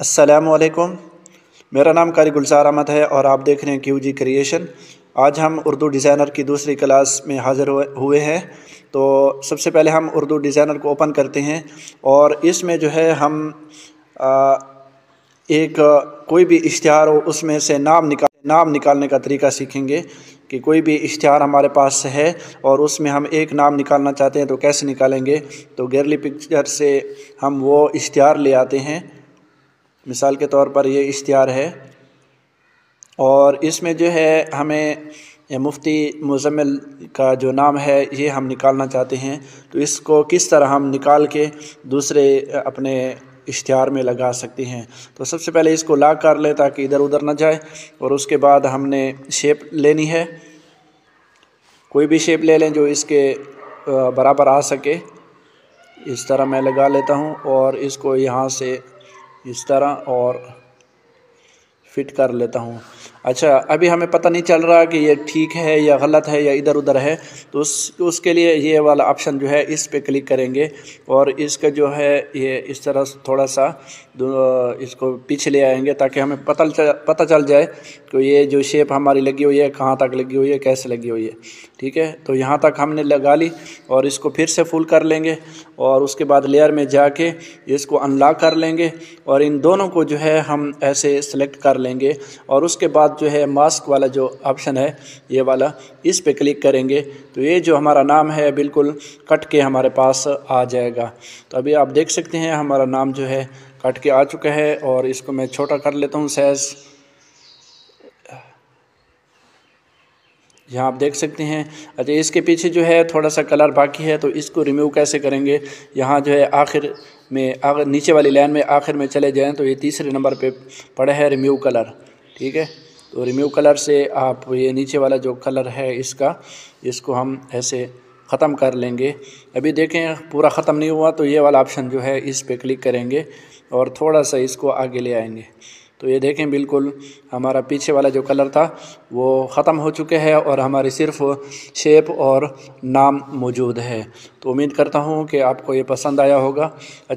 अस्सलामुअलैकुम। मेरा नाम कारी गुलजार अहमद है और आप देख रहे हैं QG क्रिएशन। आज हम उर्दू डिज़ाइनर की दूसरी क्लास में हाज़िर हुए हैं। तो सबसे पहले हम उर्दू डिज़ाइनर को ओपन करते हैं और इसमें जो है हम कोई भी इश्तिहार हो उसमें से नाम निकालने का तरीका सीखेंगे कि कोई भी इश्तिहार हमारे पास है और उसमें हम एक नाम निकालना चाहते हैं तो कैसे निकालेंगे। तो गैलरी पिक्चर से हम वो इश्तिहार ले आते हैं। मिसाल के तौर पर ये इश्तिहार है और इसमें जो है हमें मुफ्ती मुज़म्मिल का जो नाम है ये हम निकालना चाहते हैं। तो इसको किस तरह हम निकाल के दूसरे अपने इश्तिहार में लगा सकते हैं। तो सबसे पहले इसको लॉक कर लें ताकि इधर उधर ना जाए और उसके बाद हमने शेप लेनी है। कोई भी शेप ले लें जो इसके बराबर आ सके। इस तरह मैं लगा लेता हूँ और इसको यहाँ से इस तरह और फिट कर लेता हूँ। अच्छा, अभी हमें पता नहीं चल रहा कि ये ठीक है या गलत है या इधर उधर है, तो उसके लिए ये वाला ऑप्शन जो है इस पे क्लिक करेंगे और इसका जो है ये इस तरह थोड़ा सा इसको पीछे ले आएंगे ताकि हमें पता चल जाए कि ये जो शेप हमारी लगी हुई है कहाँ तक लगी हुई है, कैसे लगी हुई है। ठीक है, तो यहाँ तक हमने लगा ली और इसको फिर से फुल कर लेंगे और उसके बाद लेयर में जाके इसको अनलॉक कर लेंगे और इन दोनों को जो है हम ऐसे सेलेक्ट कर लेंगे और उसके बाद जो है मास्क वाला जो ऑप्शन है ये वाला, इस पे क्लिक करेंगे तो ये जो हमारा नाम है बिल्कुल कट के हमारे पास आ जाएगा। तो अभी आप देख सकते हैं हमारा नाम जो है कट के आ चुका है और इसको मैं छोटा कर लेता हूँ साइज़। यहाँ आप देख सकते हैं। अच्छा, इसके पीछे जो है थोड़ा सा कलर बाकी है तो इसको रिमूव कैसे करेंगे। यहाँ जो है आखिर में अगर नीचे वाली लाइन में आखिर में चले जाएं तो ये तीसरे नंबर पे पड़ा है रिमूव कलर। ठीक है, तो रिमूव कलर से आप ये नीचे वाला जो कलर है इसको हम ऐसे ख़त्म कर लेंगे। अभी देखें पूरा ख़त्म नहीं हुआ तो ये वाला ऑप्शन जो है इस पे क्लिक करेंगे और थोड़ा सा इसको आगे ले आएंगे तो ये देखें बिल्कुल हमारा पीछे वाला जो कलर था वो ख़त्म हो चुके हैं और हमारी सिर्फ शेप और नाम मौजूद है। तो उम्मीद करता हूँ कि आपको ये पसंद आया होगा। अच्छा,